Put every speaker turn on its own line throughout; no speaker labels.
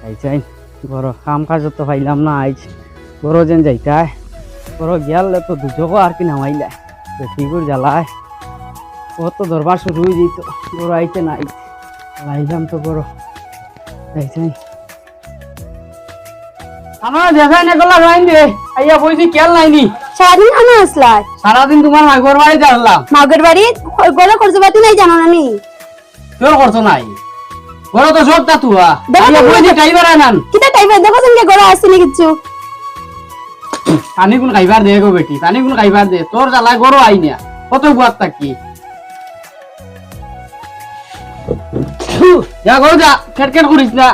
আইছাই বড় কাম কাজ তো পাইলাম না আইজ বড় যেন যাইতাই বড় গিয়ালে তো দুজকো আর কি নামাইলা বেটিগুর জ্বালায় ও তো দরবার শুরু হয়ে যেত বড় আইতে না আইলাম তো বড় আইছাই আমার দেখাই না গলা লাইন দে আইয়া বইছি কেল নাইনি
সারাদিন আমি আসলাই
সারাদিন তোমার মাগর বাড়ি জানলাম
মাগের বাড়ি গলা খরচপাতি নাই জানো না নি
তোর করছো নাই বড় তো সবটা তুয়া
দেখো
আইয়া
তো
বইছি খাইবার আনান
কিটা টাইপের দেখো সঙ্গে গলা আসেনি কিছু
পানি কোন খাইবার দে গো বেটি পানি কোন খাইবার দে তোর জ্বালায় গরো আই না কত বুয়ার থাকি যা গরো যা খেটখেট করিস না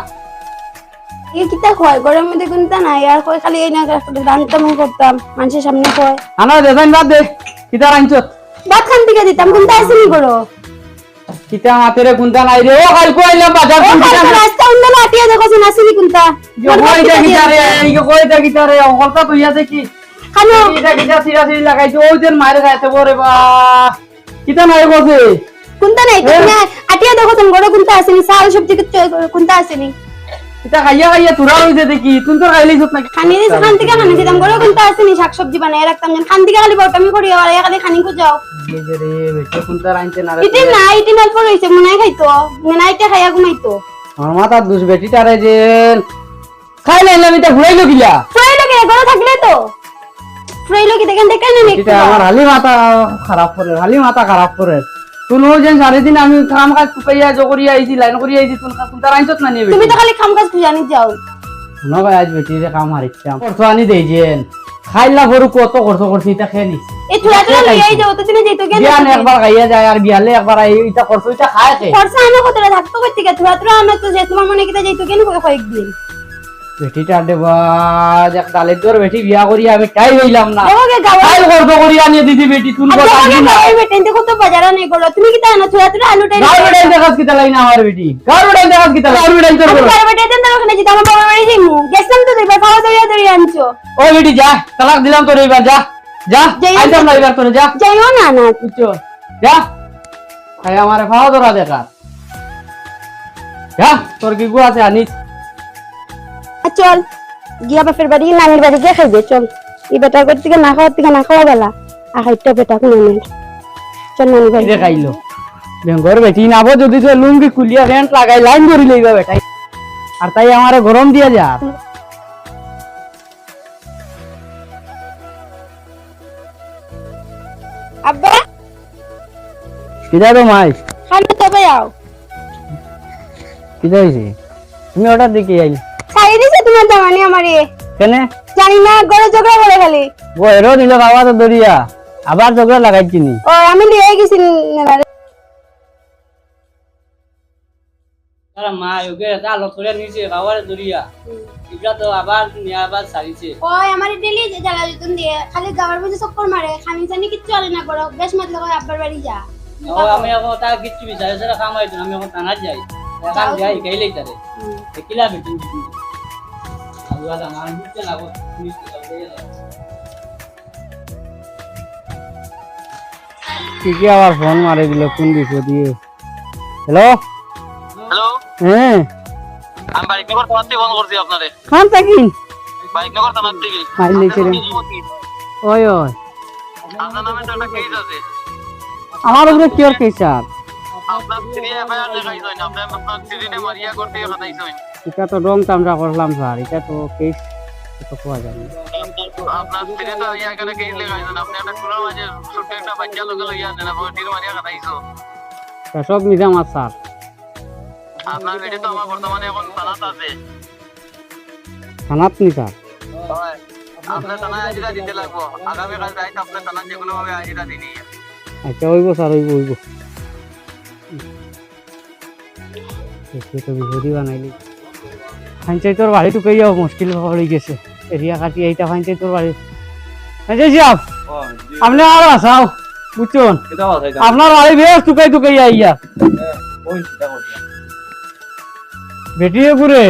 এ কিটা কয় গরমের মধ্যে কোনটা নাই আর কয় খালি এই না রান্তাম করতাম মানুষের সামনে কয়
আনা দেখাইন বাদ দে কিতা রাইছত
ভাত খান থেকে দিতাম কোনটা আসেনি করো
কিতা মাতেরে কোনটা নাই রে ও কাল কইলাম বাজার
ও
কোনটা
কালকে রাস্তা উন্ডা লাটিয়া দেখো শুন আসেনি কোনটা
কইতা কিতা রে ইগো কইতা কিতা রে অকলতা তুইয়া দেখি
খানো
কিতা কিতা সিরা সিরি লাগাইছো ওই দিন মাইরে খাইতে বরে বা কিতা নাই বসে
কোনটা নাই তুমি আটিয়া দেখো শুন গড় কোনটা আসেনি সাল সবজি কোনটা আসেনি
কিতা খাইয়া খাইয়া তুরা হইছে দেখি তুই তো খাইলিছত নাকি
খানি দিছ খান থেকে খানি দিতাম গড় কোনটা আসেনি শাকসবজি বানায় রাখতাম যেন খান থেকে খালি বটমি করি আর খালি খানি কো যাও
এই যে রে বেটা কোনটা রাইতে না রে
ইতি না ইতি অল্প রইছে মনে খাইতো নাইতে খাইয়া ঘুমাইতো
আমার মাথা দুষ বেটিটারে যে খাই লাইলাম এটা ঘুরাইলো কিলা
ফ্রাই লাগে গড় থাকলে তো ফ্রাই লাগে দেখেন দেখেন না
এটা আমার হালি মাথা খারাপ করে তুই যেন সারাদিন আমি কাম কাজ টুকাইয়া জগরিয়া আইছি লাইন করিয়া আইছি তুই তার আইছত না নিয়ে
তুমি তো খালি খাম কাজ খুঁজে আনি যাও
না ভাই আজ বেটিরে কাম হারিতাম করছো আনি দেই যেন খাইলা গরু কত খরচ করছি এটা খেয়ে নিছি
এই তুলা তুলা লইয়াই যাও তো তুমি যেত কেন
বিয়ান একবার খাইয়া যায় আর বিয়ালে একবার এটা খরচ এটা খায় খেয়ে
খরচা আনো কতটা থাকতো কই থেকে তুলা তুলা আনো তো যে তোমার মনে কিটা যাইতো কেন কয়েকদিন
বেটিটা দেবা এক ডালের তোর বেটি বিয়া করিয়া আমি টাই হইলাম না
দেখো গে গাওয়া
খাই খরচ করিয়া আনিয়ে দিদি বেটি তুই
আগে গাওয়া বেটেনতে কত বাজারা নেই গলো তুমি কিটা আনো তুলা তুলা আলুটাই
গাঁর বেটাই দেখাস কিতা লাইন আমার বেটি গাঁর বেটাই দেখাস কিতা গাঁর বেটাই তোর
গাওয়া বেটেনতে না ওখানে যেতে আমার বাবা বাড়ি যাইমু গেছলাম তো দুইবার খাওয়া দড়িয়া আনছো
ও বেটি যা তালাক দিলাম তোর এইবার যা যা
যাইও
আইতাম না এবার তোর যা
যাইও না না
বুঝছো যা খাই আমারে খাওয়া ধরা দেখা যা তোর কি গু আছে আনিস
চল গিয়া বাপের বাড়ি নানির বাড়ি গিয়ে খাইবে চল এই বেটার বাড়ি থেকে না খাওয়া বেলা আর খাইতে বেটা কোনো নেই চল নানি বাড়ি
রে খাইলো বেঙ্গর বেটি নাবো যদি তো লুঙ্গি খুলিয়া রেন্ট লাগাই লাইন ধরি লইবা বেটাই আর তাই আমারে গরম দিয়া যা
আব্বা
কিদা তো মাই
খানো তবে আও
কিদা হইছে তুমি অর্ডার দিকে আইলি
খাই দিছে তোমার দামানি আমারে
কেনে
জানি না গড়ে ঝগড়া করে খালি
বইরো দিল বাবা তো দরিয়া আবার ঝগড়া লাগাইছি নি
ও আমি লিয়ে গেছি
আরে মা ওকে এটা আলো করে নিছে বাবার দরিয়া ইবরা তো আবার নিয়া আবার সারিছে
ওই আমার ডেলি যে জ্বালা জুতুন দিয়ে খালি গাওয়ার মধ্যে চক্কর মারে খানি জানি কিচ্ছু চলে না বড় বেশ মতলব হয় আব্বার বাড়ি যা
ও আমি এখন তা কিচ্ছু বিচারে সেটা কাম হইতো আমি এখন থানা যাই কাম যাই গাইলেই তারে কিলা বেটি আল্লাহ আমার বুঝতে না গো কি আবার ফোন মারে দিল কোন বিষয় দিয়ে হ্যালো
হ্যালো
হ্যাঁ
আমি বাইকনগর থানা থেকে ফোন করছি আপনারে
খান থাকিন
বাইকনগর থানা থেকে
মাইলে ছেড়ে ওই ওই
আপনার নামে তো একটা কেস আছে
আমার উপরে কিওর কেস আর
আপনার থ্রি এফআইআর লেখাইছেন আপনার থ্রিনে মারিয়া করতে খাতাইছেন
এটা তো রং তামরা করলাম স্যার এটা তো কেস তো কোয়া যায় না
আপনার থ্রি তো ইয়া করে কেস লেখাইছেন আপনি একটা ফুলের মাঝে ছোট্ট একটা বাচ্চা লোক লইয়া দেন আপনি থ্রি মারিয়া খাতাইছো
তা সব নিজাম আর স্যার
আপনার ভিডিও তো আমার বর্তমানে এখন থানাত আছে
থানাত নি স্যার
আপনার থানায় আজিরা দিতে লাগবো আগামীকাল রাইতে আপনার থানায় যে কোনো ভাবে আজিরা দিনি
আচ্ছা হইব স্যার হইব সে তো বিহরি বানাইলি পঞ্চায়েতর বাড়ি টুকাইয়াও মুশকিল হয়ে গেছে এরিয়া কাটি এইটা পঞ্চায়েতর বাড়ি পঞ্চায়েত সাহেব আপনি আর আসাও বুঝছেন আপনার বাড়ি বেশ টুকাই আইয়া বেটিয়ে ঘুরে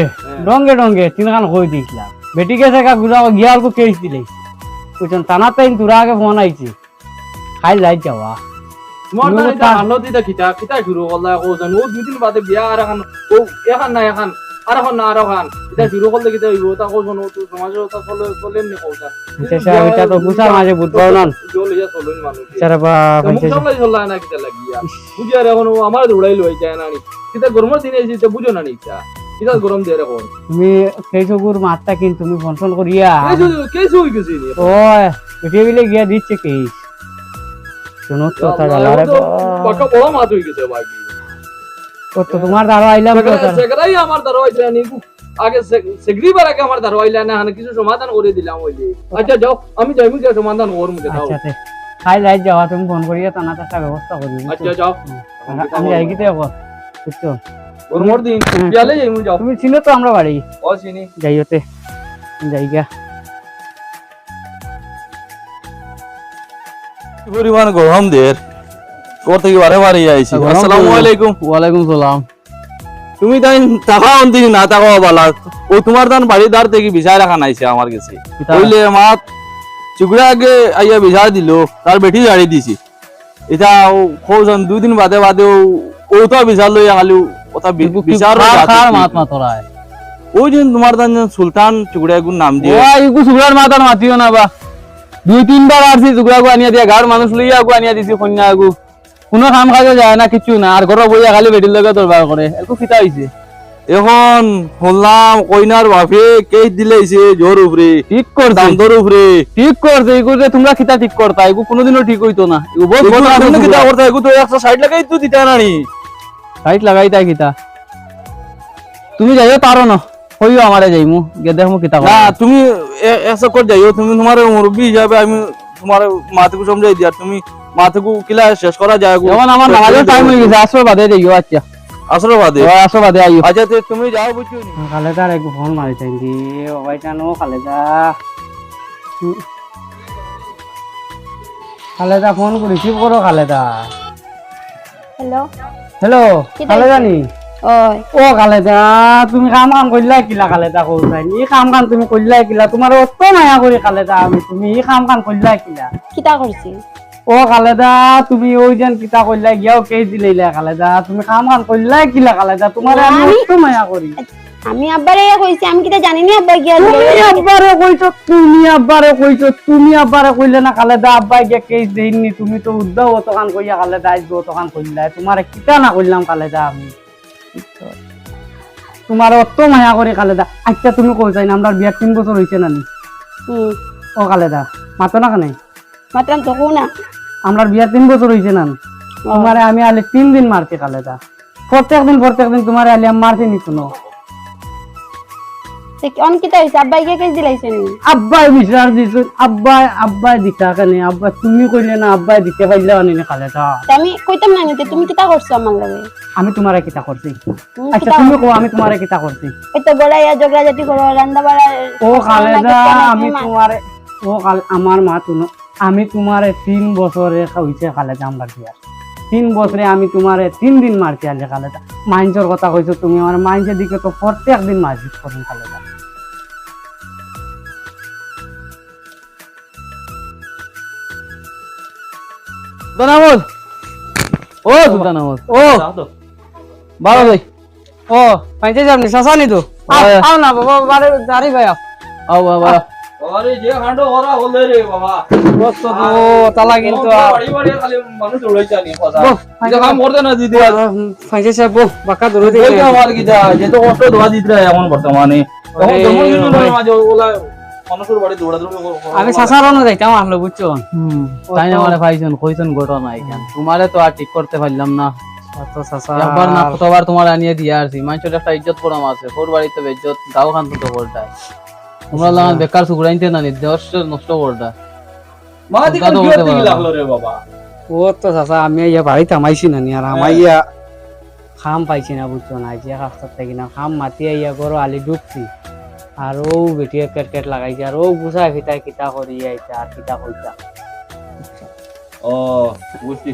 ডঙ্গে তিনখান কই দিয়েছিলাম বেটি গেছে গিয়া অল্প কেস দিলে বুঝছেন টানা টাইম তোরা আগে ফোন আইছি খাই যাই যাওয়া
তোমার দাদা আলো দিদা কিতা কিতা শুরু করলা ও জানো ও দুই দিন বাদে বিয়া আর এখন ও এখন না এখন আর এখন না আর এখন এটা শুরু করলে কিতা হইব তা কোন তো সমাজে তা চলেন নি কোটা
আচ্ছা ওইটা তো বুঝার মাঝে বুঝবাও না
জল ইয়া চলেন মানুষ
চারা বা পঞ্চাশ
মুখলাই চললা না কিতা লাগিয়া বুঝি আর এখন আমার দৌড়াই লই যায় না নি কিতা গরমের দিনে এসে বুঝো না নি কিতা গরম দিয়ে এখন
তুমি কেশগুর মাত্রা কিন্তু তুমি ফোন করিয়া
কেসে হই গেছে নি
ও ভিডিও বিলে গিয়া দিচ্ছে কেস শুনো তো তা গালারে
বাকা বড় মাত হই গেছে ভাই
ও তো তোমার দ্বারা আইলাম তো
সেগরাই আমার দারওয়াইলা নি আগে সেগ্রিবার আগে আমার দারওয়াইলা না হানে কিছু সমাধান করে দিলাম ওই যে আচ্ছা যাও আমি যাইমু কি সমাধান ওর মুখে দাও
আচ্ছা খাই যাই যাওয়া তুমি ফোন করিয়া তা না একটা ব্যবস্থা করি
আচ্ছা যাও
আমি যাই কিতে হবো বুঝছো
ওর মোর দিন পিয়ালে যাইমু যাও
তুমি চিনো তো আমরা বাড়ি
ও চিনি
যাইতে যাইগা
পরিমাণ গরম দের কোর থেকে বারে বারে আইছি আসসালামু আলাইকুম
ওয়ালাইকুম সালাম
তুমি তাই টাকা অন্তি না টাকা বালা ও তোমার দান বাড়িদার থেকে বিচার রাখা নাইছে আমার কাছে কইলে মাত চুগড়া আগে আইয়া বিচার দিল তার বেটি গাড়ি দিছি এটা খোঁজন দুদিন বাদে বাদে ও তো বিচার লইয়া খালি ওটা বিচার
কার মাত মাতরায়
ওই যে তোমার দান সুলতান চুগড়া গুন নাম দিয়ে
ওই ইগু সুগড়ার মাতার মাতিও না বা দুই তিনবার আসছি চুগড়া গু আনিয়া দিয়া গার মানুষ লইয়া গু আনিয়া দিছি কন্যা গু কোনো কাম কাজে যায় না কিছু না আর ঘর বইয়া খালি বেটির লগে দরবার করে একটু ফিতা হইছে
এখন শুনলাম কইনার বাপে কেস দিলেছে জোর উপরে
ঠিক করছে
দামদর উপরে
ঠিক করছে এগু যে তোমরা খিতা ঠিক করতা এগু কোনোদিনও ঠিক হইতো না এগু বহুত বড়
তুমি কিটা করতে এগু তো 160 লাগাই তো দিতা নানি
সাইট লাগাই তাই খিতা তুমি যাইও পারো না হইও আমারে যাইমু গে দেখমু কিতা
না তুমি ऐसा कर जाइयो তুমি তোমার মুরব্বি হিসাবে আমি তোমার মাথাকে সমঝাই দিই আর তুমি মাথাকে কিলা শেষ করা যায়
যেমন আমার নামাজের টাইম হয়ে গেছে আসর বাদে যাইও আচ্ছা
আসর বাদে
আসর বাদে আইও
আচ্ছা তুমি যাও বুঝছো নি
খালেদার একটু ফোন মারি চাই দি ওই জানো খালেদা খালেদা ফোন রিসিভ করো খালেদা
হ্যালো
হ্যালো খালেদা নি
ওই
ও খালেদা তুমি কাম করলাই কিলা খালেদা কইলাই ই কাম তুমি করলাই কিলা তোমার অত মায়া করি খালেদা আমি তুমি ই কাম করলাই কিলা
কিতা করছি
ও খালেদা তুমি ওই যেন কিতা করলাই গিয়াও কেস দিলাইলা খালেদা তুমি কাম করলাই কিলা খালেদা তোমার আমি অত মায়া করি
আমি আব্বারে কইছি আমি কিতা জানি না আব্বা গিয়া
তুমি আব্বারে কইলে না খালেদা আব্বাই গিয়া কেস দেইনি তুমি তো উদ্দাও অতখান কইয়া খালেদা আইজ অতখান কইলাই তোমারে কিতা না কইলাম খালেদা আমি তোমার অত মায়া করে খালেদা আচ্ছা তুমি কই যাই না আমরা বিয়ার 3 বছর হইছে না নি ও খালেদা মাতো না কেন
মাত্রাম তো কোনা
আমরা বিয়ার 3 বছর হইছে না তোমারে আমি আলে 3 দিন মারছি খালেদা প্রত্যেক দিন তোমারে আলে আমি মারছি নি শুনো
সে অন কিতা হইছে আব্বা গিয়া কেস দিলাইছেন
আব্বাই বিচার দিছ আব্বাই দিতা কেন আব্বা তুমি কইলে না আব্বাই দিতে পাইলে আনি খালেদা
আমি কইতাম না নিতে তুমি কিতা করছো আমার লাগে
আমি তোমারে কিতা করছি আচ্ছা তুমি কও আমি তোমারে কিতা করছি
এই তো গড়াইয়া জগরাজাতি করো রান্না বাড়া
ও খালেদা আমি তোমারে ও আমার মা তুনো আমি তোমারে 3 বছরে হইছে খালেদা আমরা বিয়ার 3 বছরে আমি তোমারে 3 দিন মারছি আলে খালেদা মাইন্সের কথা কইছো তুমি আমার মাইন্সের দিকে তো প্রত্যেক দিন মারছিস করুন খালেদা
সুলতানামত ও সুলতানামত ও বাবা ভাই
ও পাইতে যাবনি সাসানি তো আও না বাবা বারে জারি ভাই
আও বাবা
আরে যে কাণ্ড করা হলে রে বাবা
কত তো তালা কিন্তু
বাড়ি বাড়ি খালি মানুষ উড়াইছে নি কথা এটা কাম করতে না দিদি
পাইতে যাবো বাকা ধরে
ওই যে আমার কি যা যে তো কষ্ট দোয়া দিতে এখন বর্তমানে তখন জন্মদিনের মাঝে ওলা মানুষের বাড়ি দৌড়াদৌড়ি
আমি সাসারও যাইতাম আমলো বুঝছো
তাই আমারে ভাইজন কইছেন ঘটনা এখান তোমারে তো আর ঠিক করতে পারলাম না
তো সাসা
একবার না কতবার তোমার আনিয়ে দিয়া আসি মানুষের একটা ইজ্জত করাম আছে ওর বাড়িতে ইজ্জত গাও খান তো করতায় তোমরা লাগান বেকার সুগুড়াইতে না নি দেশ নষ্ট করতা
মা দিকে কি লাগলো রে বাবা
ও তো সাসা আমি ইয়া বাড়িতে আমাইছি না নি আর আমাইয়া খাম পাইছি না বুঝছো না যে রাস্তা থেকে না খাম মাতিয়া ইয়া করো আলি ডুবছি আর ও বেটিয়ে কেট লাগাইছে আর ও বুঝা ফিতা কিতা করি আইতা আর কিতা কইতা
ও বুঝছি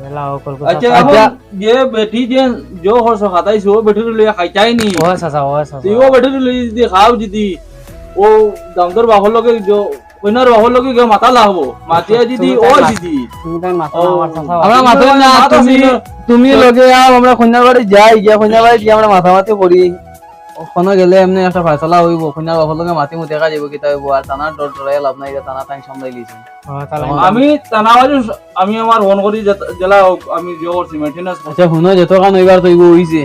বেলা ও কল
আচ্ছা এখন যে বেটি যে जो হরস খাতাইছো ও বেটি লইয়া খাইতাই নি
ও সাসা
তুই ও বেটি লই যদি খাও যদি ও দামদর বাহর লগে जो কইনার বাহর লগে গে মাথা লাহবো মাতিয়া যদি ও যদি
তুমি তাই মাথা আমার সাসা
আমরা মাথা না তুমি লগে আও আমরা কন্যার বাড়ি যাই গিয়া কন্যার বাড়ি গিয়া আমরা মাথামাতি করি
ও
ওখানে গেলে এমনি একটা ফয়সলা হইব ওখানে ওখানে মাতি মু দেখা যাবে কি তাই আর থানার ডর ডরাই লাভ নাই থানা টাইম সামলাই লিছেন
আমি তানাবাজু আমি আমার ফোন করি জেলা আমি জিও করছি মেইনটেনেন্স
আচ্ছা শুনো যত কান হইবার তৈব হইছে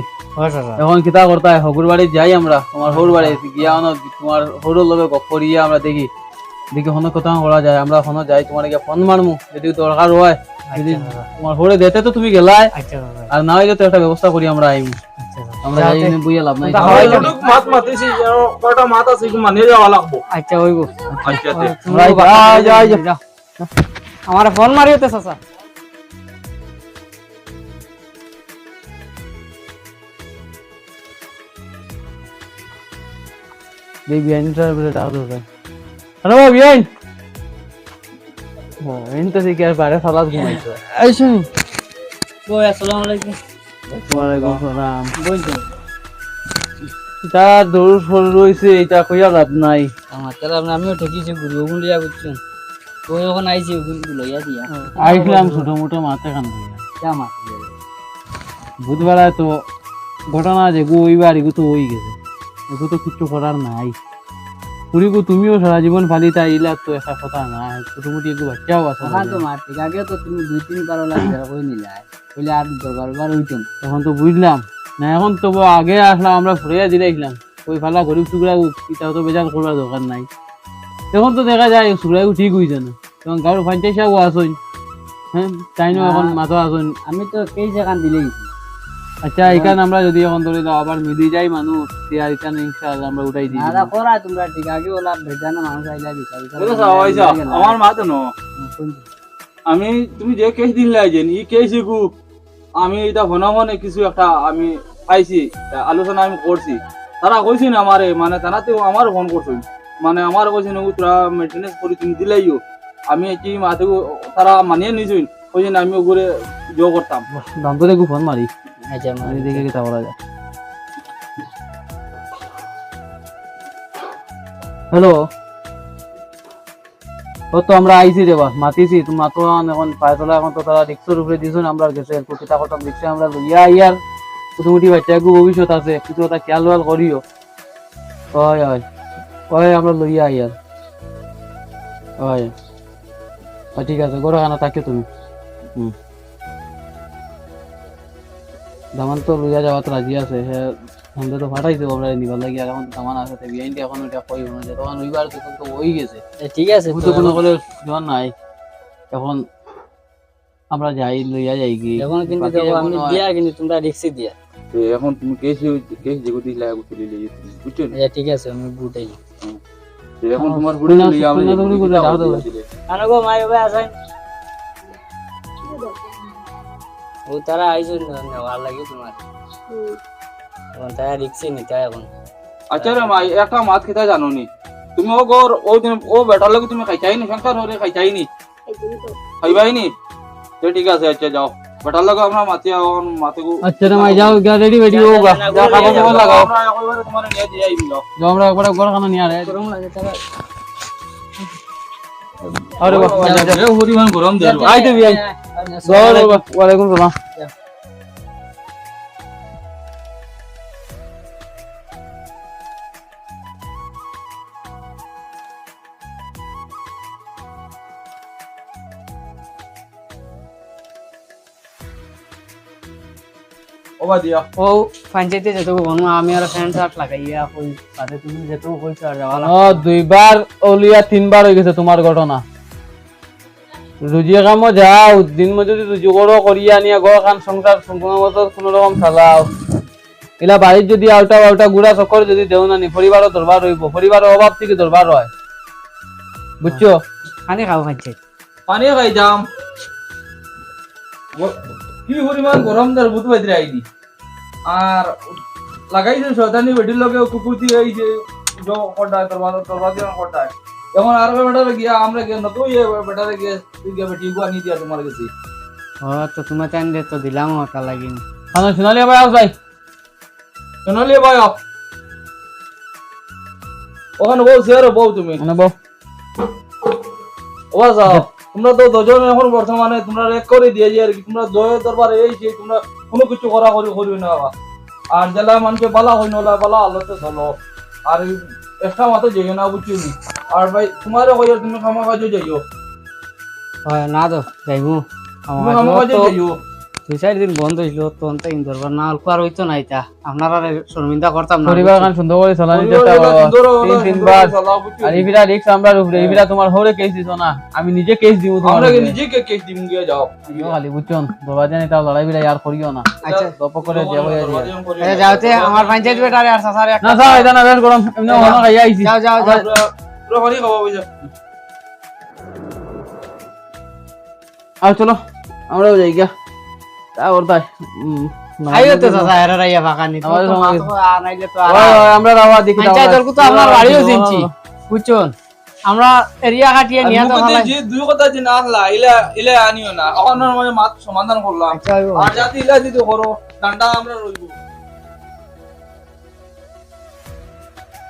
এখন কিতা করতে হয় হগুর বাড়ি যাই আমরা তোমার হর বাড়ি গিয়া তোমার হরুর লগে গপ করিয়া আমরা দেখি দেখি কোনো কথা করা যায় আমরা কোনো যাই তোমার গিয়ে ফোন মারমু যদি দরকার হয় যদি তোমার হরে দিতে তো তুমি গেলাই আর না হইলে তো একটা ব্যবস্থা করি আমরা আইমু আমরা যাই এনে বুইয়া লাভ নাই
মাত মাতিছি কয়টা মাত আছে কি মানিয়ে যাওয়া লাগবো
আচ্ছা হইব
আচ্ছা
আমার ফোন মারিতে চাচা
দেখ বিয়াইনটা বলে টাকা দরকার আরে বাবা বিয়াইন হ্যাঁ এনতে থেকে আর বাইরে সালাদ ঘুমাইছে আইছো
ওই আসসালামু আলাইকুম
ওয়ালাইকুম আসসালাম
বলছো
তা দৌড় ফল রইছে এটা কইয়া লাভ নাই
আমার তাহলে আমিও ঠেকিছি ঘুরিও গুলিয়া করছো ওই যখন আইছি লইয়া দিয়া
আইছিলাম ছোট মোটো মাথা কান
যা মা
বুধবার তো ঘটনা যে গো ওই বাড়ি গো তো হয়ে গেছে এগো তো কিছু করার নাই পুরি গো তুমিও সারা জীবন ফালি তাই ইলা তো একটা কথা না ছোট মোটি একটু বাচ্চাও আছে
ওখান তো মার ঠিক আগে তো তুমি 2-3 বার লাগে কই নিলা কইলে আর দরবার হইতো
এখন তো বুঝলাম না এখন তো আগে আসলাম আমরা ঘুরে দিলাইছিলাম ওই ফালা গরিব টুকরা এটাও তো বেজার করবার দরকার নাই এখন তো দেখা যায় টুকরাও ঠিক হইছে না তখন গাঁর পঞ্চায়েত আসুন হ্যাঁ তাই না এখন মাথা আসুন
আমি তো কেই জায়গান দিলেই
আচ্ছা এখানে আমরা যদি এখন ধরে দাও আবার মিদি যাই মানুষ আর এখানে ইনশাআল্লাহ আমরা উঠাই দিই
আদা করা তোমরা ঠিক আগে ওলা বেজানা মানুষ আইলা
আমার মাত ন আমি তুমি যে কেস দিন লাইছেন ই কেস গু আমি এটা ভনমনে কিছু একটা আমি পাইছি আলোচনা আমি করছি তারা কইছেন আমারে মানে তারাতেও আমার ফোন করছেন মানে আমার কইছেন তোরা মেইনটেনেন্স করে তুমি দিলাইও আমি কি মাতে তারা মানিয়ে নিছেন কইছেন আমি ওগুলো জো করতাম
দামটো দেখো ফোন মারি
আচ্ছা
আমি দেখে কি তা বলা যায় হ্যালো ও তো আমরা আইছি দেবা মাতিছি তুমি মাতো এখন পায়তলা এখন তো তারা রিক্সের উপরে দিছো আমরা গেছে প্রতিটা কথা রিক্সে আমরা লইয়া ইয়ার মোটামুটি বাচ্চাগু ভবিষ্যৎ আছে কিছু কথা খেয়াল ওয়াল করিও হয় হয় হয় আমরা লইয়া ইয়ার হয় ঠিক আছে গড় খানা থাকে তুমি দামান তো লইয়া যাওয়া তো রাজি আছে হ্যাঁ আমাদের তো ফাটাইছে আমরা নিবার লাগি আর এখন দামান আছে বিআইনটি এখন ওইটা কই মনে যে তখন ওইবার তখন তো হয়ে গেছে
ঠিক আছে
তো কোনো বলে জোয়ান নাই এখন আমরা যাই লইয়া যাই কি
এখন কিন্তু দেখো আমি দিয়া কিন্তু তোমরা রিক্সি দিয়া
এখন তুমি কেস যেগো দিলা গুলি লইয়ে বুঝছো
আচ্ছা ঠিক আছে আমি বুটাই
এখন তোমার বুড়ি লইয়া আমরা
আনগো মাই বাবা আছেন ও তারা আইছো নেওয়ার লাগে তোমার এখন তারা রিক্সি নিতে এখন
আচ্ছা রে মা একটা মাত খেতা জানো নি তুমি ও গর ও দিন ও বেটার লাগে তুমি খাইছাই নি সংসার হরে খাইছাই নি খাইবাই নি তো ঠিক আছে আচ্ছা যাও বেটার লাগে আমরা মাতি এখন মাতিগু
আচ্ছা রে মাই যাও রেডি রেডি হোগা
যা খাবার খাবার লাগাও আমরা একবারে তোমার নিয়ে দিয়ে আইবি যাও
যাও আমরা একবার গড় খানা নিয়ে আরে
গরম লাগে তারা
আরে বাবা
এ হরিমান গরম দে
আই তো বিআই ওয়ালাইকুম সালাম
ওবা দিয়া
ও পঞ্চায়েতে যেত বনু আমি আর ফ্রেন্ড সাথ লাগাইয়া কই সাথে তুমি যেত কইছ আর যাওয়া
ও দুইবার ওলিয়া তিনবার হয়ে গেছে তোমার ঘটনা রুজি কামো যাও দিন মজুরি রুজি করো করিয়া নিয়ে গড় খান সংসার সম্পূর্ণ মতো কোনো রকম চালাও এলা বাড়ির যদি আউটা গুড়া চক্কর যদি দেও না নি পরিবারও দরবার হইব পরিবারের অভাব থেকে দরবার হয় বুঝছো
খানি খাও পঞ্চায়েত
পানি খাই যাম কি পরিমাণ গরম দার বুঝ বাইরে আইনি আর লাগাইছে শয়তানি বেটির লগে কুকুরতি এই যে জো কোডা দরবার দিয়ে কোডা এখন আর বেটারে গিয়া আমরা গিয়ে নতো এই বেটারে গিয়ে তুই গিয়ে বেটি গো আনি দিয়া তোমার কাছে
ও তো তুমি চান দে তো দিলাম ওটা লাগি
খানা শুনালি ভাই আও যাই
শুনলি ভাই ওখানে বউ শেয়ার বউ তুমি
মানে বউ
ও যাও তোমরা তো দুজন এখন বর্তমানে তোমরা রেক করে দিয়ে যে আর কি তোমরা দয় দরবার এই যে তোমরা কোনো কিছু করা করি না বাবা আর জেলা মানুষে বালা হইন ওলা বালা আলোতে চলো আর একটা মাত্র যাইও না বুঝছি আর ভাই তোমারও কইও তুমি খামা কাজে যাইও
হয় না তো যাইবো
তুমি খামা কাজে যাইও
2-4 দিন বন্ধ হইলো তখন তো ইন দরবার না অল্প আর হইতো না এটা আপনারা শর্মিন্দা করতাম না
পরিবার গান সুন্দর করে চালানি চেষ্টা করো তিনবার আর ইবিরা রিক্স আমরা উপরে ইবিরা তোমার হরে কেস দিছো না আমি নিজে কেস দিব তোমার
আমরা নিজে কেস দিমু গিয়ে যাও
খালি বুঝছন দরবার জানি তাও লড়াই বিড়াই আর করিও না
আচ্ছা
দপ করে যাও
আচ্ছা যাওতে আমার পঞ্চায়েত বেটারে আর সাসারে
না স্যার এটা না বেশ গরম এমনি হনো খাইয়া আইছি
যাও যাও যাও
পুরো পানি খাওয়া হইছে
আর চলো আমরাও যাই গিয়া তা করতাই
আইও তো সাসা এরা রাইয়া ফাঁকা নি তো
আমাদের সমাজে।
আনাইলে তো
আমরা রাওয়া দেখি
পঞ্চায়েত দলকু তো আপনার বাড়িও চিনছি বুঝছন আমরা এরিয়া কাটিয়ে নিয়ে তো
মুখে যে দুই কথা যে না হলা ইলা ইলা আনিও না এখন মানে মাত সমাধান করলাম
আচ্ছা
আর জাতি ইলা যদি করো ডান্ডা আমরা রইব